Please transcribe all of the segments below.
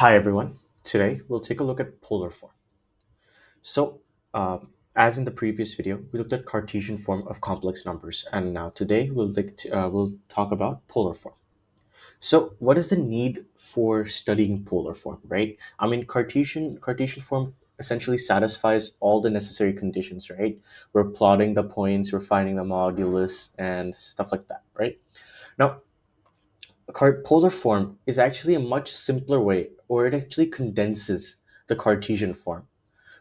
Hi everyone. Today we'll take a look at polar form. So, as in the previous video, we looked at Cartesian form of complex numbers, and now today we'll talk about polar form. So, what is the need for studying polar form, right? I mean, Cartesian form essentially satisfies all the necessary conditions, right? We're plotting the points, we're finding the modulus, and stuff like that, right? Now, polar form is actually a much simpler way, or it actually condenses the Cartesian form.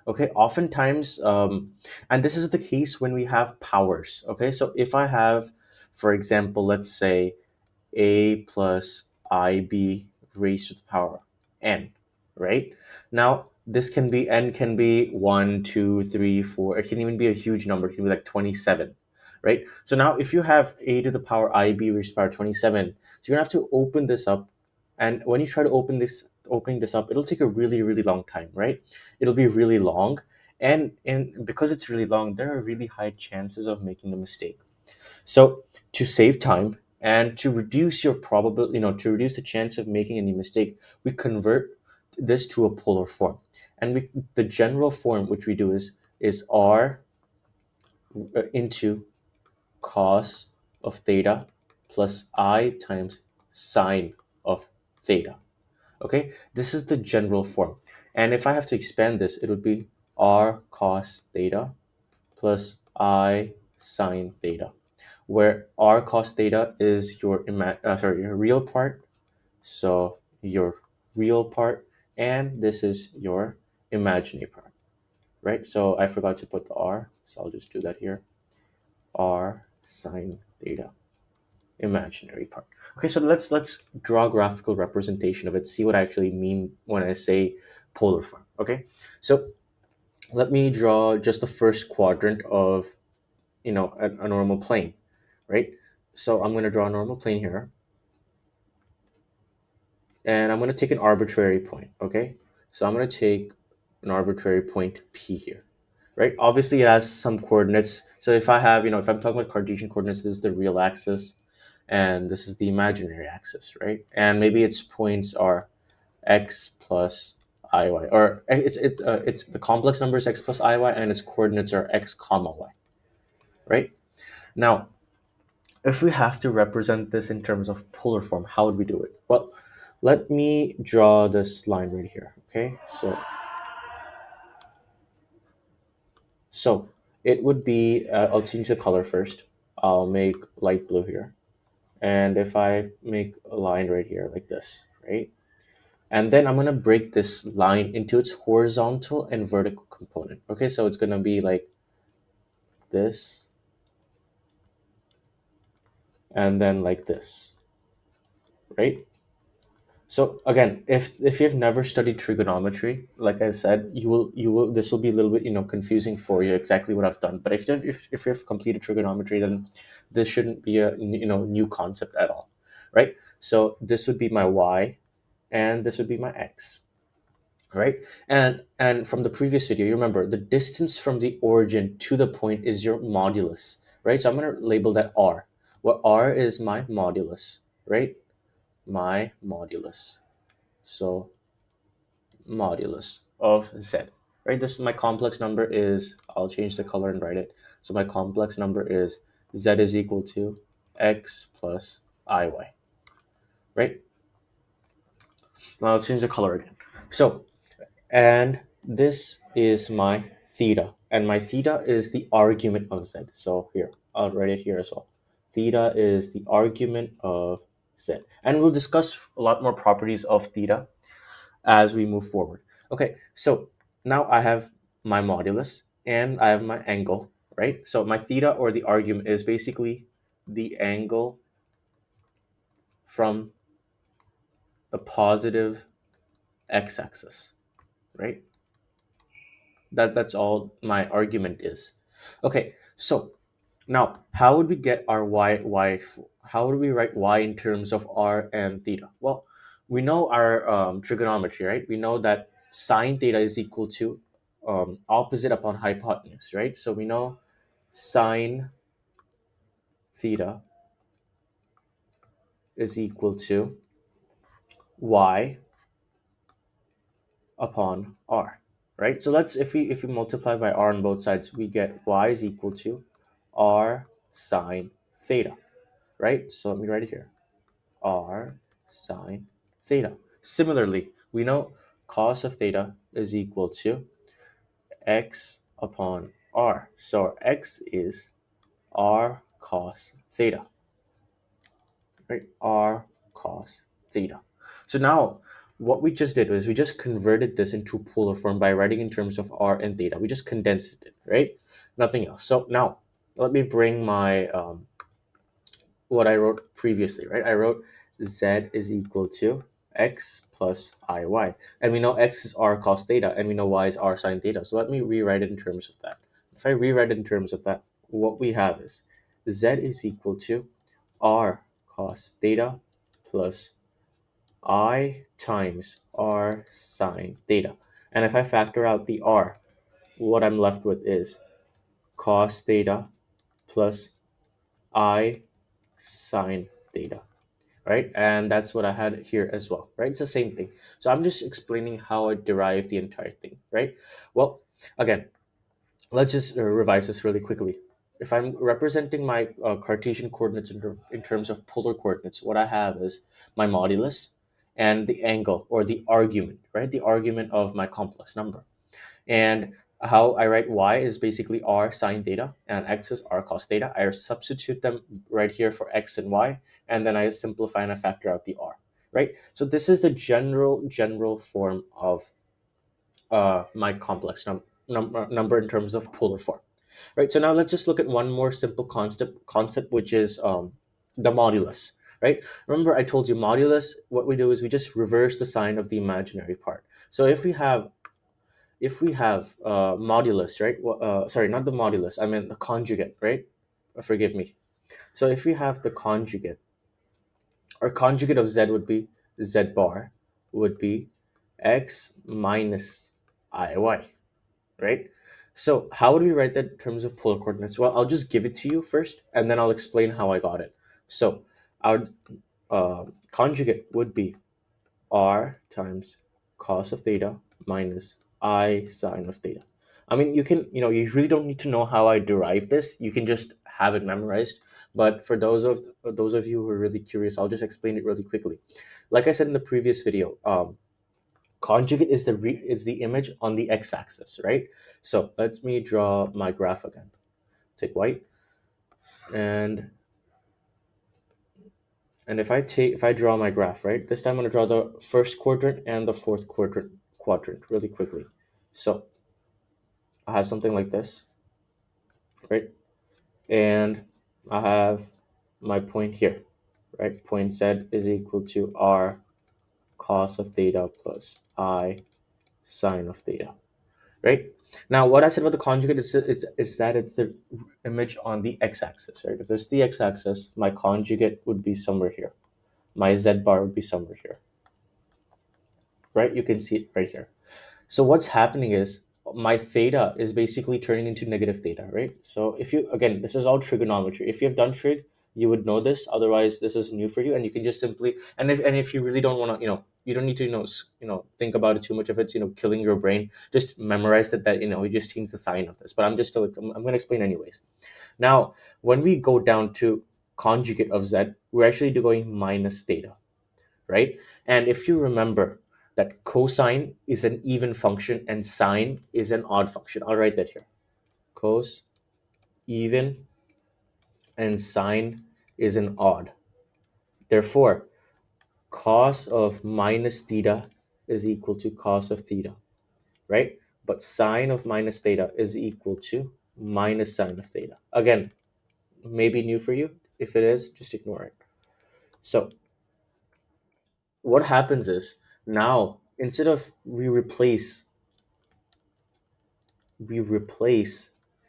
Okay, oftentimes, and this is the case when we have powers. Okay, so if I have, for example, let's say a plus ib raised to the power n, right? Now, this can be n can be 1, 2, 3, 4. It can even be a huge number. It can be like 27, right? So now if you have a to the power ib raised to the power 27, so you're gonna have to open this up, and when you try to opening this up, it'll take a really long time, right? It'll be really long, and because it's really long, there are really high chances of making a mistake. So to save time and to reduce your probability, to reduce the chance of making any mistake, we convert this to a polar form. And the general form which we do is r into cos of theta plus I times sine of theta. Okay, this is the general form. And if I have to expand this, it would be r cos theta plus I sine theta, where r cos theta is your real part, so your real part, and this is your imaginary part, right? So I forgot to put the r, so I'll just do that here. R sine theta, imaginary part. Okay, so let's draw a graphical representation of it, see what I actually mean when I say polar form. Okay, so let me draw just the first quadrant of a normal plane, right? So I'm going to draw a normal plane here, and I'm going to take an arbitrary point. Okay, so I'm going to take an arbitrary point P here, right? Obviously it has some coordinates, so if I have, if I'm talking about Cartesian coordinates, this is the real axis and this is the imaginary axis, right? And maybe its points are x plus iy, or it's the complex number is x plus iy, and its coordinates are x comma y, right? Now, if we have to represent this in terms of polar form, how would we do it? Well, let me draw this line right here. Okay, so it would be, I'll change the color first. I'll make light blue here, and if I make a line right here like this, right? And then I'm gonna break this line into its horizontal and vertical component. Okay, so it's gonna be like this, and then like this, right? So again, if you've never studied trigonometry, like I said, you will this will be a little bit confusing for you exactly what I've done. But if you've completed trigonometry, then this shouldn't be a new concept at all, right? So this would be my y, and this would be my x, right? And from the previous video, you remember the distance from the origin to the point is your modulus, right? So I'm gonna label that r. What r is my modulus, right? My modulus. So modulus of z, right? This is my complex number is, I'll change the color and write it. So my complex number is z is equal to x plus iy, right? Now I'll change the color again. So, and this is my theta, and my theta is the argument of z. So here, I'll write it here as well. Theta is the argument of z. And we'll discuss a lot more properties of theta as we move forward. Okay, so now I have my modulus and I have my angle, right? So my theta, or the argument, is basically the angle from the positive x-axis, right? That's all my argument is. Okay, so now how would we get our how would we write y in terms of r and theta? Well, we know our trigonometry, right? We know that sine theta is equal to opposite upon hypotenuse, right? So we know sine theta is equal to y upon r, right? So let's, if we multiply by r on both sides, we get y is equal to r sine theta, right? So let me write it here, r sine theta. Similarly, we know cos of theta is equal to x upon r. So x is r cos theta, right? R cos theta. So now what we just did was we just converted this into polar form by writing in terms of r and theta. We just condensed it, right? Nothing else. So now let me bring my what I wrote previously, right? I wrote z is equal to x plus iy. And we know x is r cos theta, and we know y is r sine theta. So let me rewrite it in terms of that. If I rewrite it in terms of that, what we have is z is equal to r cos theta plus I times r sine theta. And if I factor out the r, what I'm left with is cos theta plus I sine theta, right? And that's what I had here as well, right? It's the same thing. So I'm just explaining how I derive the entire thing, right? Well, again, let's just revise this really quickly. If I'm representing my Cartesian coordinates in terms of polar coordinates, what I have is my modulus and the angle or the argument, right? The argument of my complex number. And how I write y is basically r sine theta and x is r cos theta. I substitute them right here for x and y, and then I simplify and I factor out the r, right? So this is the general form of my complex number in terms of polar form, right? So now let's just look at one more simple concept, which is the modulus, right? Remember I told you modulus, what we do is we just reverse the sign of the imaginary part. So if we have modulus, right? Sorry, not the modulus, I mean the conjugate, right? Forgive me. So if we have the conjugate, our conjugate of z would be z bar would be x minus iy, right? So how would we write that in terms of polar coordinates? Well, I'll just give it to you first, and then I'll explain how I got it. So our conjugate would be r times cos of theta minus I sine of theta. I mean, you really don't need to know how I derive this. You can just have it memorized. But for those of you who are really curious, I'll just explain it really quickly. Like I said in the previous video, conjugate is the image on the x-axis, right? So let me draw my graph again. Take white, and if I draw my graph, right, this time I'm going to draw the first quadrant and the fourth quadrant really quickly. So I have something like this, right? And I have my point here, right? Point z is equal to r cos of theta plus I sine of theta, right? Now, what I said about the conjugate is that it's the image on the x-axis, right? If there's the x-axis, my conjugate would be somewhere here. My z bar would be somewhere here, right? You can see it right here. So what's happening is my theta is basically turning into negative theta, right? So if you, again, this is all trigonometry. If you have done trig, you would know this. Otherwise, this is new for you, and you can just simply, and if you really don't want to, you don't need to, think about it too much. If it's, killing your brain, just memorize that you just change the sign of this. But I'm going to explain anyways. Now, when we go down to conjugate of z, we're actually going minus theta, right? And if you remember that cosine is an even function and sine is an odd function, I'll write that here. Cos even and sine is an odd. Therefore, cos of minus theta is equal to cos of theta, right? But sine of minus theta is equal to minus sine of theta. Again, maybe new for you. If it is, just ignore it. So what happens is now instead of we replace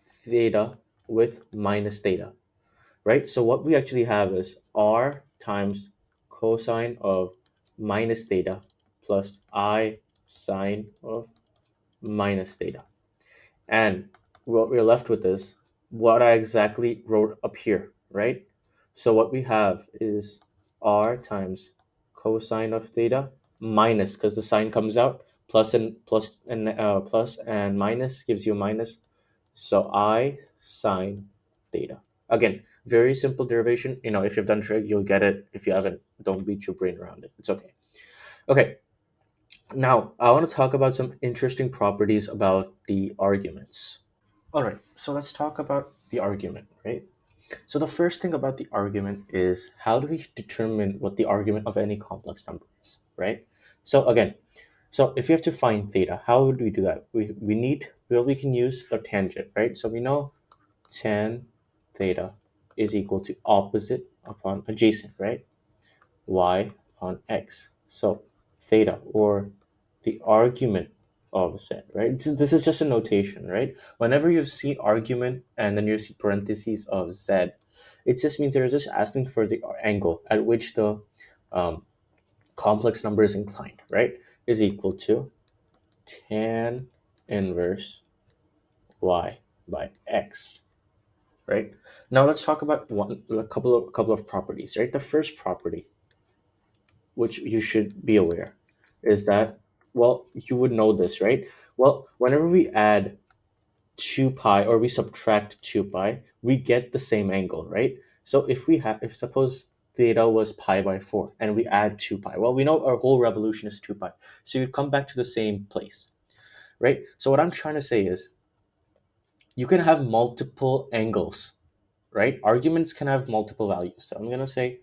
theta with minus theta, right? So what we actually have is r times cosine of minus theta plus I sine of minus theta. And what we're left with is what I exactly wrote up here, right? So what we have is r times cosine of theta minus, because the sign comes out, plus and minus gives you a minus. So I sine theta. Again, very simple derivation. If you've done trig, you'll get it. If you haven't, don't beat your brain around it. It's okay. Okay. Now I want to talk about some interesting properties about the arguments. All right. So let's talk about the argument, right? So the first thing about the argument is how do we determine what the argument of any complex number is, right? So again, so if you have to find theta, how would we do that? We can use the tangent, right? So we know tan theta is equal to opposite upon adjacent, right? Y on x. So theta, or the argument of z, right? This is just a notation, right? Whenever you see argument and then you see parentheses of z, it just means they're just asking for the angle at which the um, complex number is inclined, right? Is equal to tan inverse y by x, right? Now let's talk about a couple of properties, right? The first property, which you should be aware, is that, well, you would know this, right? Well, whenever we add 2 pi or we subtract 2 pi, we get the same angle, right? So if suppose theta was pi by 4 and we add 2 pi, well, we know our whole revolution is 2 pi. So you come back to the same place, right? So what I'm trying to say is you can have multiple angles, right? Arguments can have multiple values. So I'm going to say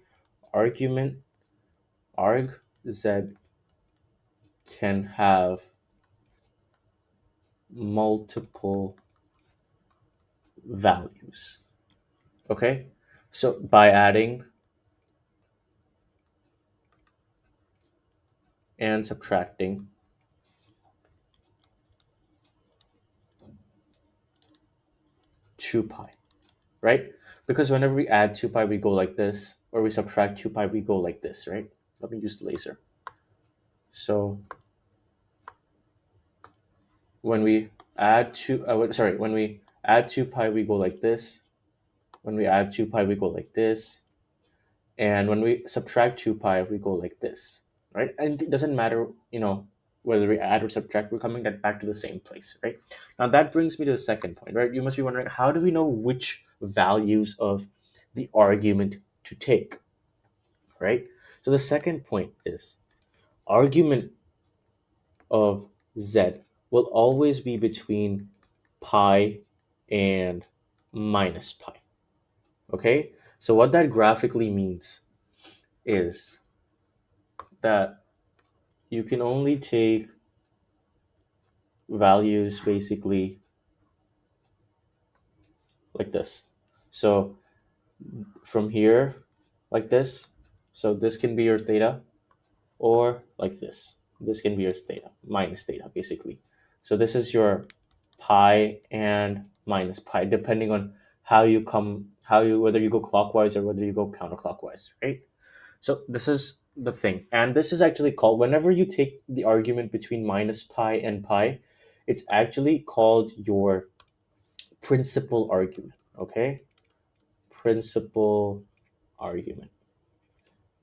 argument arg z can have multiple values. Okay? So by adding and subtracting 2 pi, right? Because whenever we add 2 pi, we go like this, or we subtract 2 pi, we go like this, right? Let me use the laser. So when we when we add 2 pi, we go like this. When we add 2 pi, we go like this. And when we subtract 2 pi, we go like this, right? And it doesn't matter, whether we add or subtract, we're coming back to the same place, right? Now that brings me to the second point, right? You must be wondering, how do we know which values of the argument to take, right? So the second point is argument of z will always be between pi and minus pi, okay? So what that graphically means is that you can only take values basically like this. So from here, like this. So this can be your theta, or like this. This can be your theta, minus theta, basically. So this is your pi and minus pi, depending on whether you go clockwise or whether you go counterclockwise, right? So this is the thing. And this is actually called, whenever you take the argument between minus pi and pi, it's actually called your principal argument, okay? Principal argument.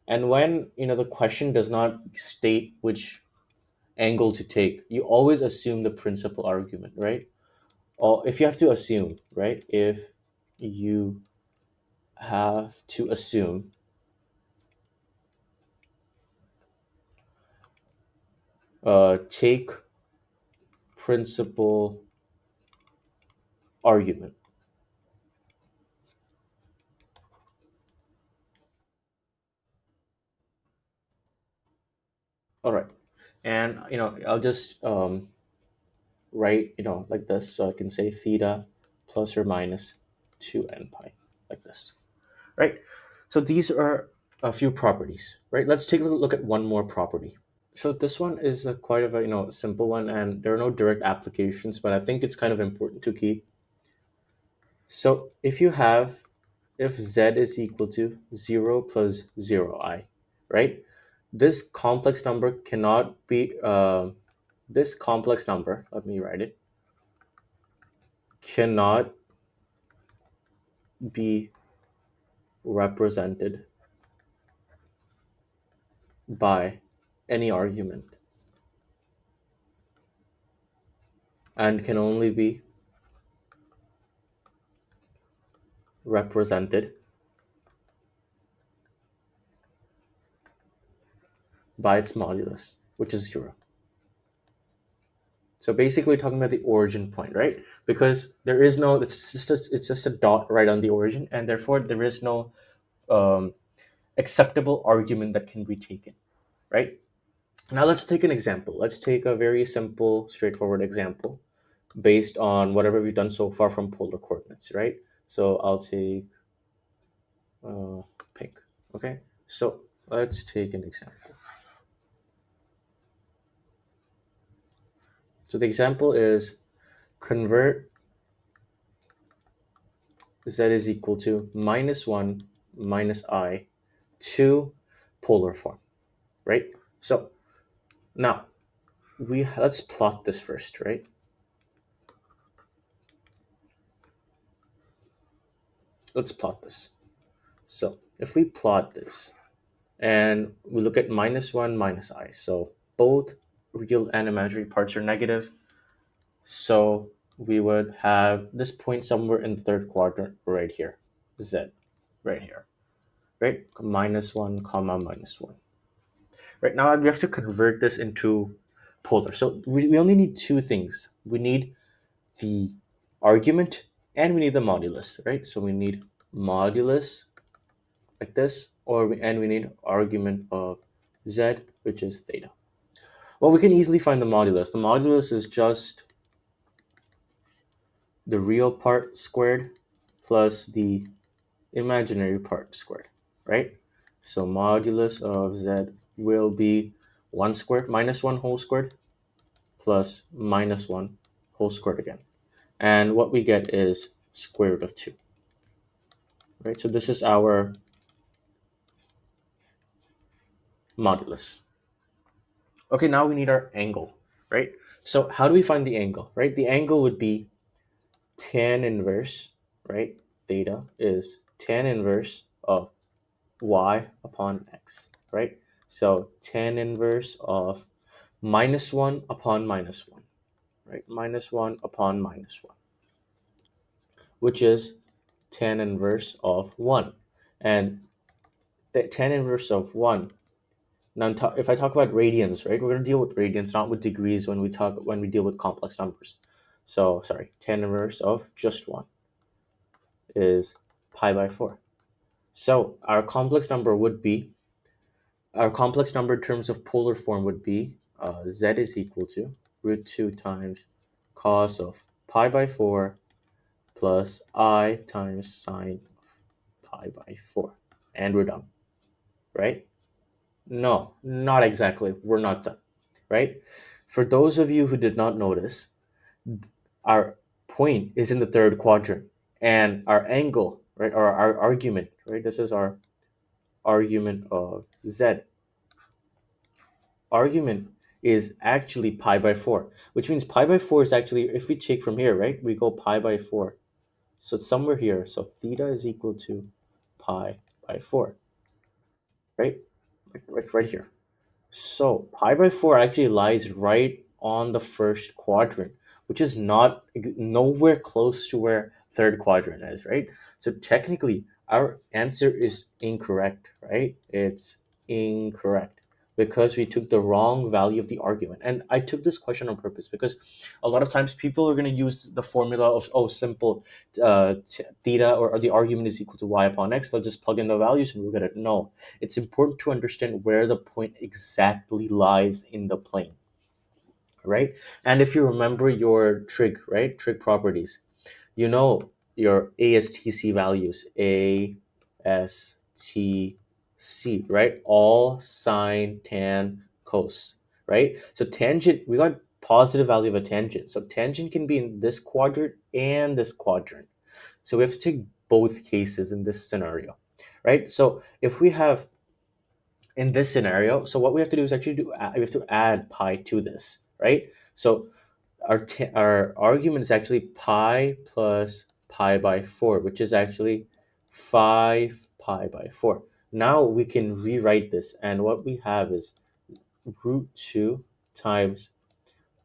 And when, the question does not state which angle to take, you always assume the principal argument, right? Or if you have to assume, right? If you have to assume, take principal argument. All right. And, I'll just write, like this. So I can say theta plus or minus 2n pi, like this, right? So these are a few properties, right? Let's take a look at one more property. So this one is quite of a simple one, and there are no direct applications, but I think it's kind of important to keep. So if z is equal to 0 plus 0 I, right? This complex number cannot be this complex number. Let me write it. Cannot be represented by any argument and can only be represented by its modulus, which is 0. So basically we're talking about the origin point, right? Because there is no, it's just a dot right on the origin, and therefore there is no um, acceptable argument that can be taken, right? Now let's take an example. Let's take a very simple, straightforward example based on whatever we've done so far from polar coordinates, right? So I'll take uh, pink, okay? So let's take an example. So the example is convert z is equal to -1 minus I to polar form, right? So now let's plot this first, right? Let's plot this. So if we plot this and we look at -1 minus I, so both real and imaginary parts are negative. So we would have this point somewhere in the third quadrant right here, z, right here, right? -1 comma -1. Right now we have to convert this into polar. So we only need two things. We need the argument and we need the modulus, right? So we need modulus like this, and we need argument of z, which is theta. Well, we can easily find the modulus. The modulus is just the real part squared plus the imaginary part squared, right? So modulus of z will be 1 squared minus 1 whole squared plus -1 whole squared again. And what we get is square root of 2, right? So this is our modulus. Okay, now we need our angle, right? So how do we find the angle, right? The angle would be tan inverse, right? Theta is tan inverse of y upon x, right? So tan inverse of -1 upon -1, right? -1 upon -1, which is tan inverse of 1. And the tan inverse of 1. Now, if I talk about radians, right, we're going to deal with radians, not with degrees when we deal with complex numbers. So, sorry, tan inverse of just 1 is pi by 4. So, our complex number in terms of polar form would be z is equal to root 2 times cos of pi by 4 plus I times sine of pi by 4. And we're done, right? No, not exactly. We're not done, right? For those of you who did not notice, our point is in the third quadrant, and our angle, right, or our argument, right? This is our argument of z. Argument is actually pi by 4, which means pi by 4 is actually, if we take from here, right, we go pi by 4. So it's somewhere here. So theta is equal to pi by 4, right? Right here. So pi by 4 actually lies right on the first quadrant, which is not nowhere close to where third quadrant is, right? So technically, our answer is incorrect, right? It's incorrect because we took the wrong value of the argument. And I took this question on purpose because a lot of times people are going to use the formula of, oh, simple theta or the argument is equal to y upon x. They'll just plug in the values and we'll get it. No, it's important to understand where the point exactly lies in the plane, right? And if you remember your trig, right, trig properties, you know your ASTC values, A, S, T, C, right? All sine, tan, cos, right? So tangent, we got positive value of a tangent. So tangent can be in this quadrant and this quadrant. So we have to take both cases in this scenario, right? So if we have in this scenario, so what we have to do is actually we have to add pi to this, right? So our argument is actually pi plus pi by 4, which is actually 5 pi by 4. Now we can rewrite this, and what we have is root 2 times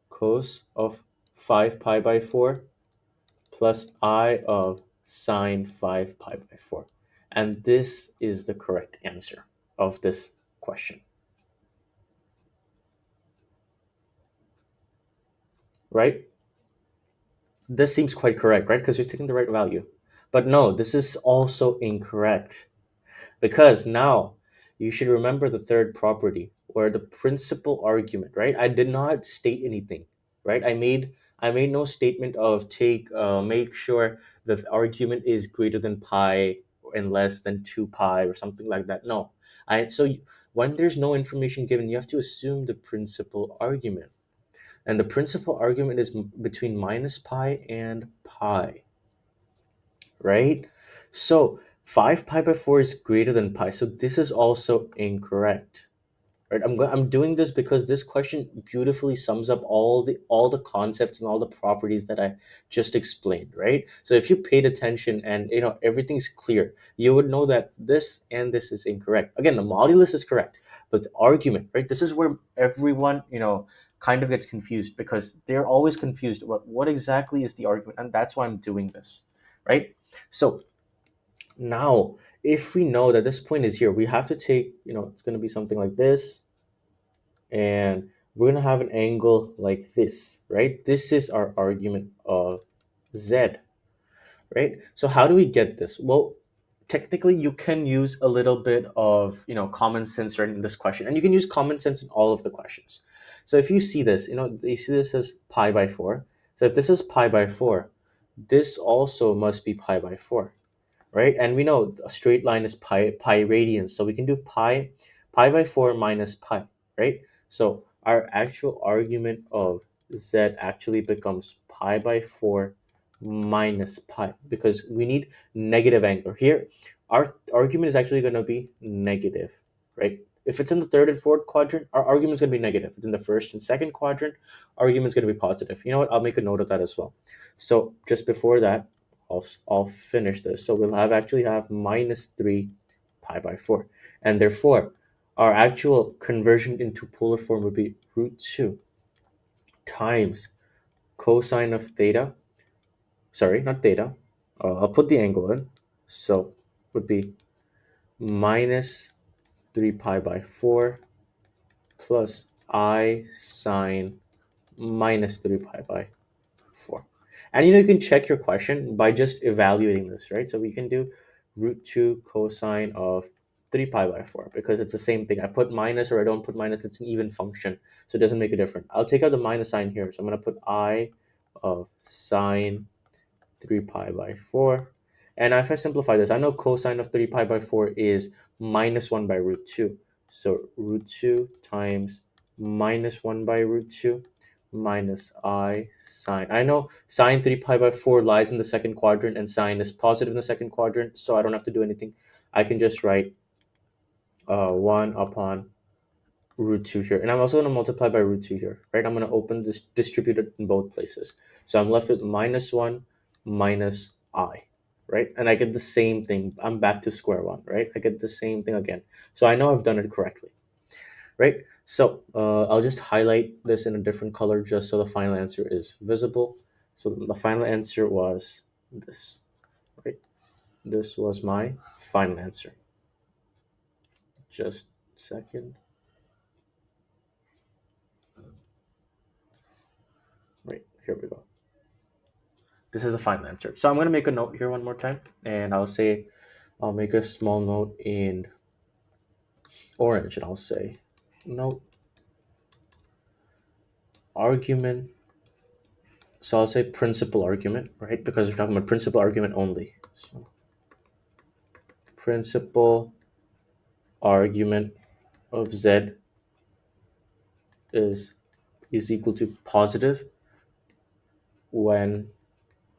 cos of 5 pi by 4 plus I of sine 5 pi by 4. And this is the correct answer of this question, right? This seems quite correct, right? Because you're taking the right value. But no, this is also incorrect. Because now you should remember the third property or the principal argument, right? I did not state anything, right? I made no statement of make sure the argument is greater than pi and less than 2 pi or something like that. No. When there's no information given, you have to assume the principal argument. And the principal argument is between minus pi and pi, right? So 5 pi by 4 is greater than pi. So this is also incorrect. Right? I'm doing this because this question beautifully sums up all the concepts and all the properties that I just explained, right? So if you paid attention and everything's clear, you would know that this and this is incorrect. Again, the modulus is correct, but the argument, right? This is where everyone, kind of gets confused because they're always confused about what exactly is the argument, and that's why I'm doing this, right? So now, if we know that this point is here, we have to take, it's going to be something like this, and we're going to have an angle like this, right? This is our argument of z, right? So how do we get this? Well, technically, you can use a little bit of, common sense right in this question, and you can use common sense in all of the questions. So if you see this, you see this as pi by 4. So if this is pi by 4, this also must be pi by 4, right? And we know a straight line is pi radians, so we can do pi by 4 minus pi, right? So our actual argument of z actually becomes pi by 4 minus pi because we need negative angle here. Our argument is actually going to be negative, right? If it's in the third and fourth quadrant, our argument is going to be negative. If it's in the first and second quadrant, argument is going to be positive. You know what? I'll make a note of that as well. So just before that, I'll finish this. So we'll actually have minus 3 pi by 4. And therefore, our actual conversion into polar form would be root 2 times cosine of theta. Sorry, not theta. I'll put the angle in. So would be minus 3 pi by 4 plus I sine minus 3 pi by 4. And you can check your question by just evaluating this, right? So we can do root 2 cosine of 3 pi by 4 because it's the same thing. I put minus or I don't put minus, it's an even function. So it doesn't make a difference. I'll take out the minus sign here. So I'm going to put I of sine 3 pi by 4. And if I simplify this, I know cosine of 3 pi by 4 is minus 1 by root 2. So root 2 times minus 1 by root 2 minus I sine. I know sine 3 pi by 4 lies in the second quadrant and sine is positive in the second quadrant, so I don't have to do anything. I can just write 1 upon root 2 here. And I'm also going to multiply by root 2 here, right? I'm going to open this, distribute it in both places. So I'm left with minus 1 minus I, right? And I get the same thing. I'm back to square one, right? I get the same thing again. So I know I've done it correctly, right? So I'll just highlight this in a different color just so the final answer is visible. So the final answer was this, right? This was my final answer. Just a second. Right, here we go. This is the final answer. So I'm going to make a note here one more time, and I'll make a small note in orange, and I'll say note argument. So I'll say principal argument, right? Because we're talking about principal argument only. So principal argument of z is equal to positive when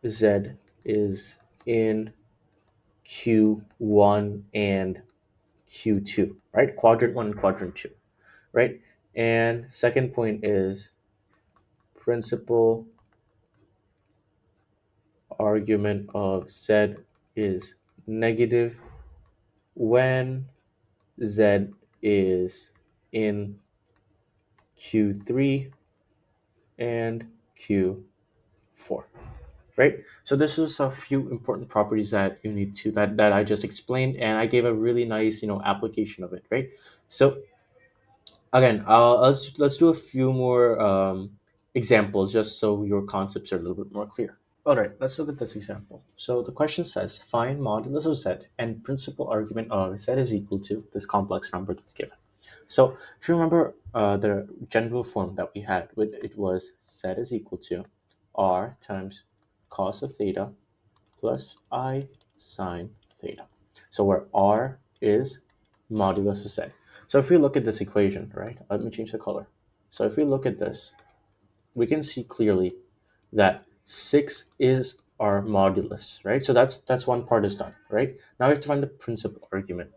z is in Q1 and Q2, right? Quadrant 1 and quadrant 2, right? And second point is principal argument of z is negative when z is in Q3 and Q4. 4, right? So this is a few important properties that you need to that I just explained, and I gave a really nice application of it, right? So again, let's do a few more examples just so your concepts are a little bit more clear. All right, let's look at this example. So the question says, find modulus of z and principal argument of z is equal to this complex number that's given. So if you remember the general form that we had, with it was z is equal to r times cos of theta plus I sine theta. So where r is modulus of z. So if we look at this equation, right, let me change the color. So if we look at this, we can see clearly that 6 is our modulus, right? So that's one part is done, right? Now we have to find the principal argument.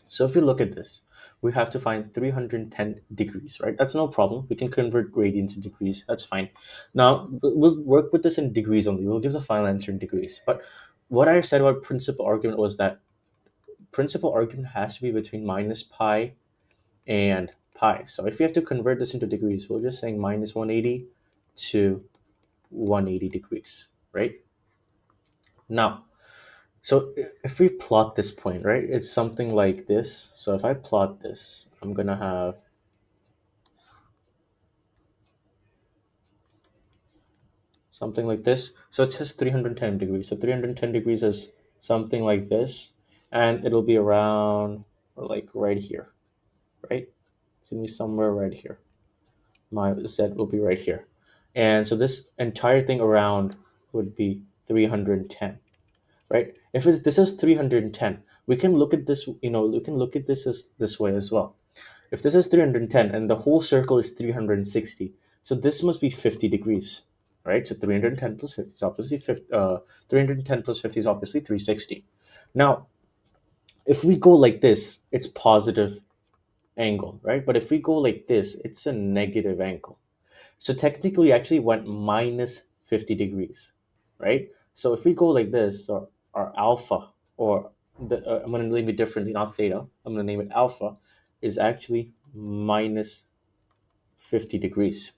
So if we look at this, we have to find 310 degrees, right? That's no problem. We can convert radians to degrees. That's fine. Now we'll work with this in degrees only. We'll give the final answer in degrees. But what I said about principal argument was that principal argument has to be between minus pi and pi. So if we have to convert this into degrees, we're just saying minus 180 to 180 degrees, right? Now, so if we plot this point, right, it's something like this. So if I plot this, I'm gonna have something like this. So it says 310 degrees. So 310 degrees is something like this, and it'll be around like right here, right? It's gonna be somewhere right here. My z will be right here, and so this entire thing around would be 310, right? If this is 310, we can look at this, we can look at this as this way as well. If this is 310 and the whole circle is 360, so this must be 50 degrees, right? So 310 plus 50 is obviously 50, 310 plus 50 is obviously 360. Now, if we go like this, it's positive angle, right? But if we go like this, it's a negative angle. So technically, we actually went minus 50 degrees, right? So if we go like this, or our alpha, or I'm going to name it differently, not theta, I'm going to name it alpha, is actually minus 50 degrees,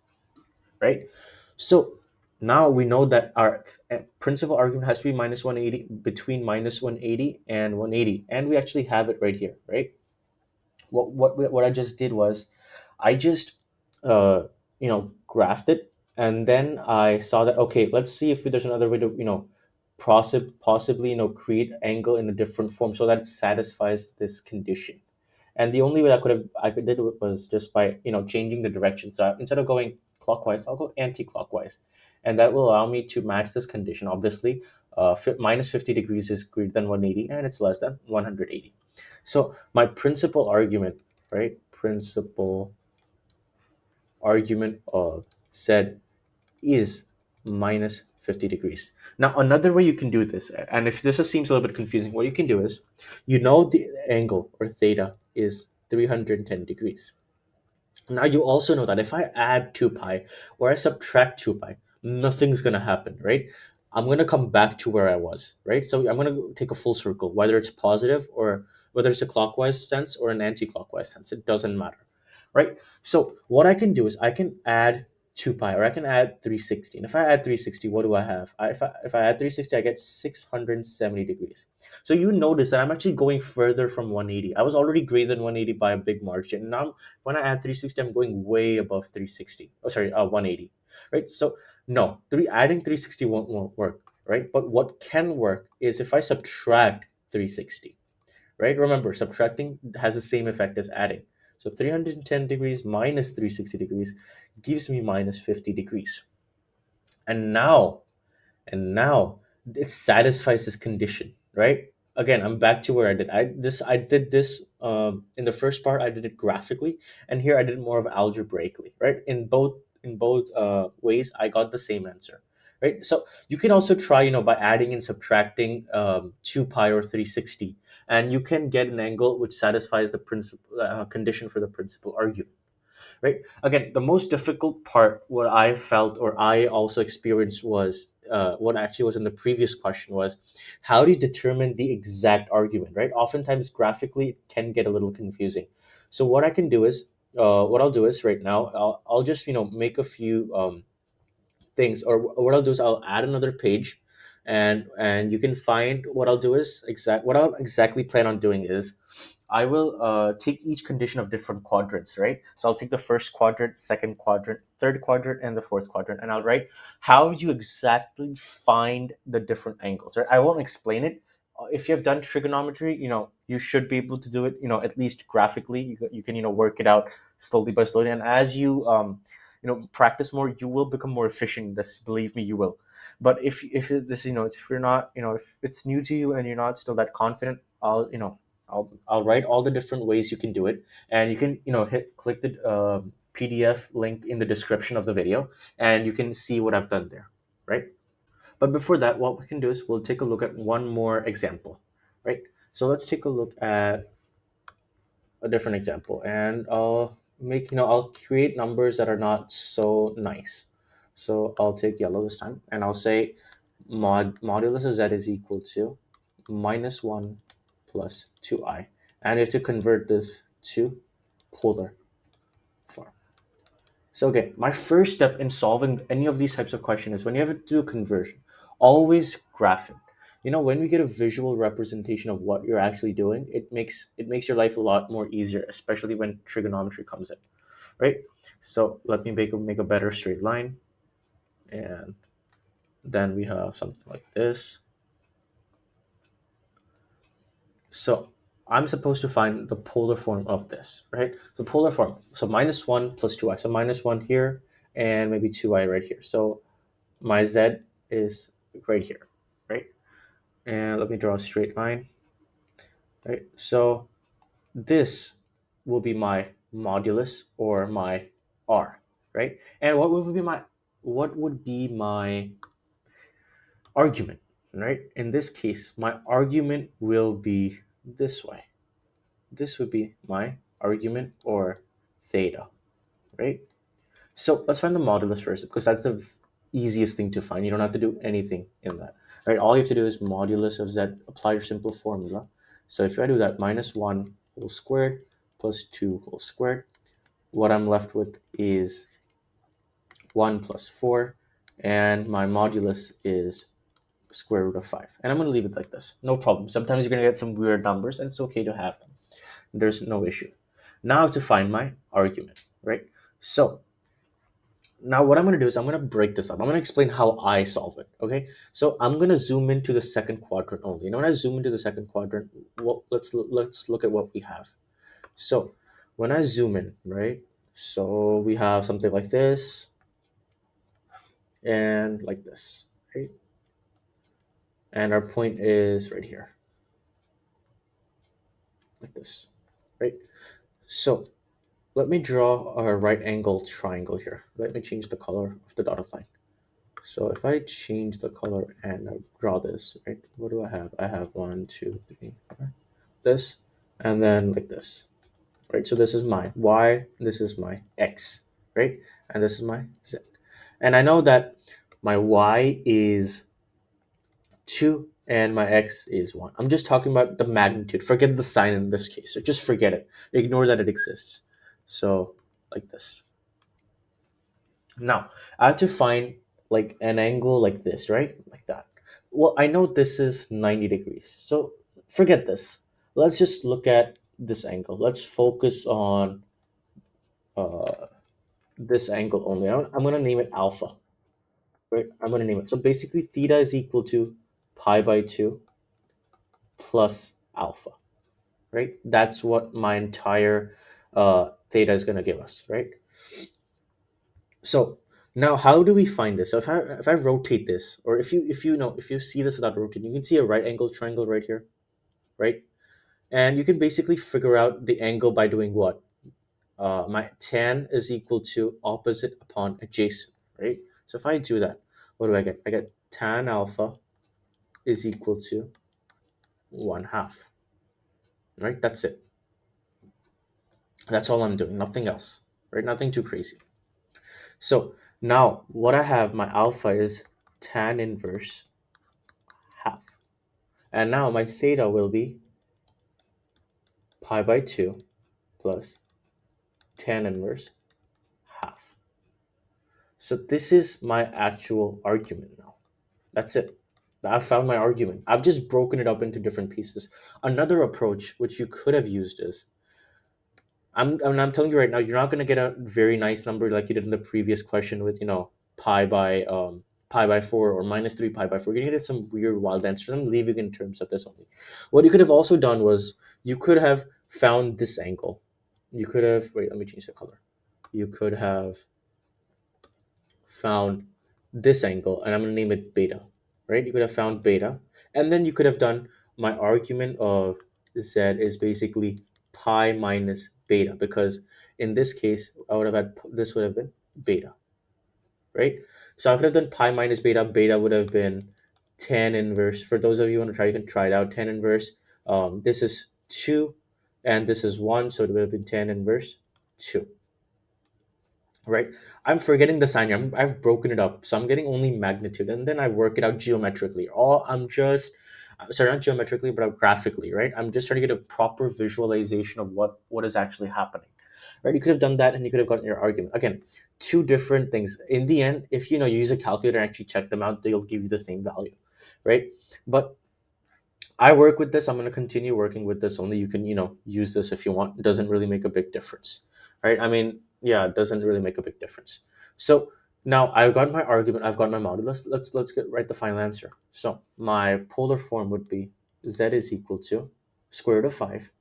right? So now we know that our principal argument has to be minus 180, between minus 180 and 180, and we actually have it right here, right? What I just did was I just graphed it, and then I saw that, okay, let's see if there's another way to possibly create angle in a different form so that it satisfies this condition. And the only way I could did it was just by changing the direction. So instead of going clockwise, I'll go anti-clockwise, and that will allow me to match this condition. Obviously, minus 50 degrees is greater than 180, and it's less than 180. So my principal argument, right? Principal argument of said is minus 50 degrees. Now, another way you can do this, and if this seems a little bit confusing, what you can do is, the angle or theta is 310 degrees. Now, you also know that if I add 2 pi or I subtract 2 pi, nothing's going to happen, right? I'm going to come back to where I was, right? So I'm going to take a full circle, whether it's positive or whether it's a clockwise sense or an anti-clockwise sense. It doesn't matter, right? So what I can do is I can add 2 pi or I can add 360. And if I add 360, what do I have? If I add 360, I get 670 degrees. So you notice that I'm actually going further from 180. I was already greater than 180 by a big margin. Now when I add 360, I'm going way above 360. Oh, sorry, 180, right? So no, adding 360 won't work, right? But what can work is if I subtract 360, right? Remember, subtracting has the same effect as adding. So 310 degrees minus 360 degrees gives me minus 50 degrees. And now it satisfies this condition, right? Again, I'm back to where I did this in the first part. I did it graphically, and here I did it more of algebraically, right? In both ways I got the same answer, right? So you can also try by adding and subtracting 2 pi or 360, and you can get an angle which satisfies the principal condition for the principal argument, right? Again, the most difficult part, what I felt or I also experienced, was what actually was in the previous question, was how do you determine the exact argument, right? Oftentimes graphically it can get a little confusing. So what I'll do is right now I'll just make a few things, or what I'll do is I'll add another page, and you can find what I'll do is what I'll exactly plan on doing is I will take each condition of different quadrants, right? So I'll take the first quadrant, second quadrant, third quadrant, and the fourth quadrant, and I'll write how you exactly find the different angles, right? I won't explain it. If you have done trigonometry, you should be able to do it, at least graphically. You can work it out slowly by slowly, and as you practice more, you will become more efficient. This, believe me, you will. But if this, if you're not, if it's new to you and you're not still that confident, I'll write all the different ways you can do it, and you can click the PDF link in the description of the video, and you can see what I've done there, right? But before that, what we can do is we'll take a look at one more example, right? So let's take a look at a different example, and I'll create numbers that are not so nice. So I'll take yellow this time, and I'll say modulus of z is equal to -1 plus 2i, and you have to convert this to polar form. So okay, my first step in solving any of these types of questions is when you have to do a conversion, always graph it. When we get a visual representation of what you're actually doing, it makes your life a lot more easier, especially when trigonometry comes in, right? So let me make a better straight line, and then we have something like this. So I'm supposed to find the polar form of this, right? So polar form, so -1 plus 2i. So -1 here, and maybe 2i right here. So my z is right here, right? And let me draw a straight line, right? So this will be my modulus or my r, right? And what would be my argument, right? In this case, my argument will be this way. This would be my argument, or theta, right? So let's find the modulus first, because that's the easiest thing to find. You don't have to do anything in that, right? All you have to do is modulus of z, apply your simple formula. So if I do that, -1 whole squared plus 2 whole squared, what I'm left with is 1 plus 4, and my modulus is square root of 5. And I'm going to leave it like this. No problem. Sometimes you're going to get some weird numbers, and it's okay to have them. There's no issue. Now I have to find my argument, right? So now what I'm going to do is I'm going to break this up. I'm going to explain how I solve it, okay? So I'm going to zoom into the second quadrant only. When I zoom into the second quadrant, let's look at what we have. So when I zoom in, right? So we have something like this and like this, right? And our point is right here, like this, right? So let me draw a right angle triangle here. Let me change the color of the dotted line. So if I change the color and I draw this, right? What do I have? I have 1, 2, 3, 4, this, and then like this, right? So this is my y, this is my x, right? And this is my z. And I know that my y is 2 and my x is 1. I'm just talking about the magnitude. Forget the sign in this case. So just forget it. Ignore that it exists. So like this. Now, I have to find like an angle like this, right? Like that. Well, I know this is 90 degrees. So forget this. Let's just look at this angle. Let's focus on uh, this angle only. I'm going to name it alpha, right? I'm going to name it. So basically, theta is equal to pi by 2 plus alpha, right? That's what my entire theta is going to give us, right? So now how do we find this? So if I rotate this, or if you see this without rotating, you can see a right angle triangle right here, right? And you can basically figure out the angle by doing what? My tan is equal to opposite upon adjacent, right? So if I do that, what do I get? I get tan alpha is equal to 1/2, right? That's it. That's all I'm doing, nothing else, right? Nothing too crazy. So now what I have, my alpha is tan inverse half. And now my theta will be pi by 2 plus tan inverse half. So this is my actual argument now. That's it. I've found my argument. I've just broken it up into different pieces. Another approach which you could have used is I'm telling you right now, you're not gonna get a very nice number like you did in the previous question with pi by pi by 4 or minus 3 pi by 4. You're gonna get some weird wild answers. I'm leaving in terms of this only. What you could have also done was you could have found this angle. You could have let me change the color. You could have found this angle, and I'm going to name it beta, right? You could have found beta, and then you could have done my argument of z is basically pi minus beta, because in this case, I would have had this would have been beta, right? So I could have done pi minus beta. Beta would have been tan inverse. For those of you who want to try, you can try it out. Tan inverse. This is 2, and this is 1, so it would have been tan inverse 2, right? I'm forgetting the sign here. I've broken it up, so I'm getting only magnitude, and then I work it out geometrically. All I'm just sorry, not geometrically, but graphically, right? I'm just trying to get a proper visualization of what is actually happening, right? You could have done that, and you could have gotten your argument. Again, two different things. In the end, if you use a calculator and actually check them out, they'll give you the same value, right? But I work with this. I'm going to continue working with this. Only you can, use this if you want. It doesn't really make a big difference, right? I mean, yeah, it doesn't really make a big difference. So now I've got my argument. I've got my modulus. Let's get write the final answer. So my polar form would be z is equal to square root of 5.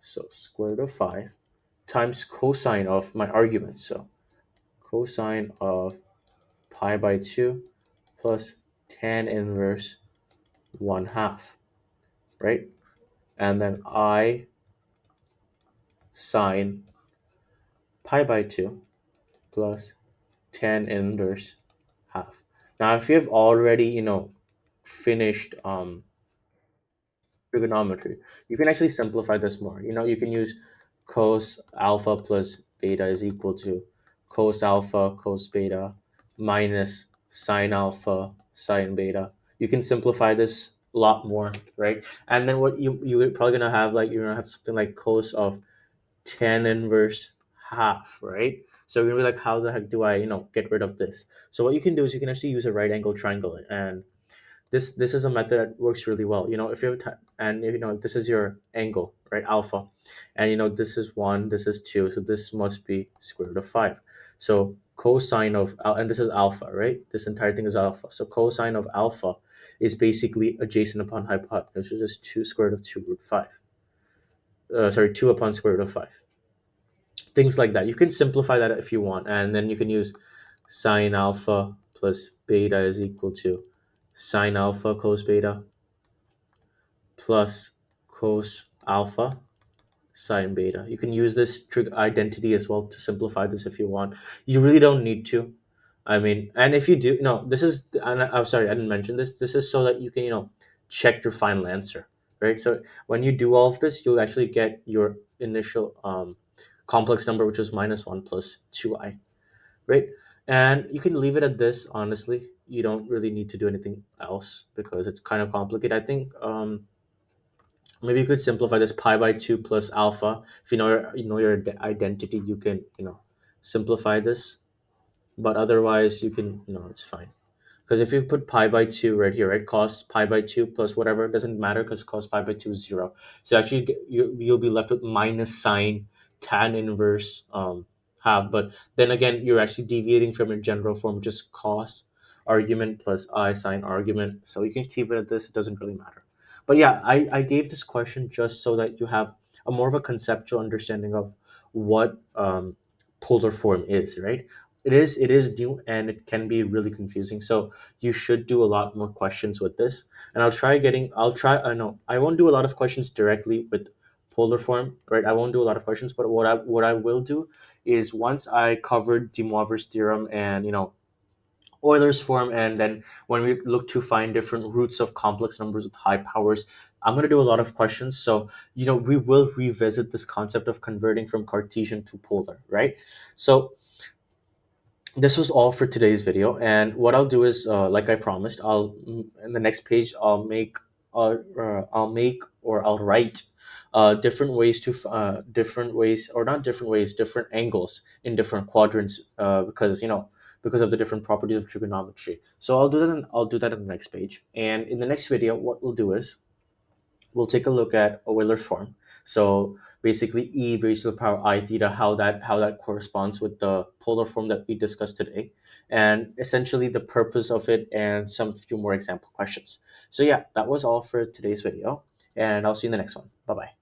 So square root of 5 times cosine of my argument. So cosine of pi by 2 plus tan inverse 1/2, right? And then I sine pi by 2 plus tan inverse half. Now, if you've already, finished trigonometry, you can actually simplify this more. You can use cos alpha plus beta is equal to cos alpha cos beta minus sine alpha sine beta. You can simplify this a lot more, right? And then what you're probably gonna have, like, you're gonna have something like cos of tan inverse half, right? So you're gonna be like, how the heck do I, get rid of this? So what you can do is you can actually use a right angle triangle, and this is a method that works really well. If you have and if if this is your angle, right, alpha, and this is 1, this is 2, so this must be square root of 5. So cosine of and this is alpha, right? This entire thing is alpha. So cosine of alpha is basically adjacent upon hypotenuse, which is 2 square root of 2 root 5. Sorry, 2 upon square root of 5. Things like that. You can simplify that if you want, and then you can use sine alpha plus beta is equal to sine alpha cos beta plus cos alpha sine beta. You can use this trig identity as well to simplify this if you want. You really don't need to. I mean, and if you do, no, this is, and I'm sorry, I didn't mention this. This is so that you can, check your final answer, right? So when you do all of this, you'll actually get your initial complex number, which is -1 plus 2i, right? And you can leave it at this. Honestly, you don't really need to do anything else because it's kind of complicated. I think maybe you could simplify this pi by 2 plus alpha. If you know your identity, you can simplify this. But otherwise, you can, it's fine. Because if you put pi by 2 right here, right, cos pi by 2 plus whatever, it doesn't matter because cos pi by 2 is 0. So actually, you'll be left with minus sine tan inverse half. But then again, you're actually deviating from your general form, just cos argument plus I sine argument. So you can keep it at this. It doesn't really matter. But yeah, I gave this question just so that you have a more of a conceptual understanding of what polar form is, right? It is new and it can be really confusing. So you should do a lot more questions with this, and I know I won't do a lot of questions directly with polar form, right? I won't do a lot of questions, but what I will do is, once I covered DeMoivre's theorem and Euler's form, and then when we look to find different roots of complex numbers with high powers, I'm going to do a lot of questions. So we will revisit this concept of converting from Cartesian to polar, right? So this was all for today's video, and what I'll do is, like I promised, I'll in the next page I'll make or I'll write different ways to different ways, or not different ways, different angles in different quadrants, because because of the different properties of trigonometry. So I'll do that in the next page. And in the next video, what we'll do is we'll take a look at Euler's form. So basically, e raised to the power I theta, how that corresponds with the polar form that we discussed today, and essentially the purpose of it, and some few more example questions. So yeah, that was all for today's video, and I'll see you in the next one. Bye bye.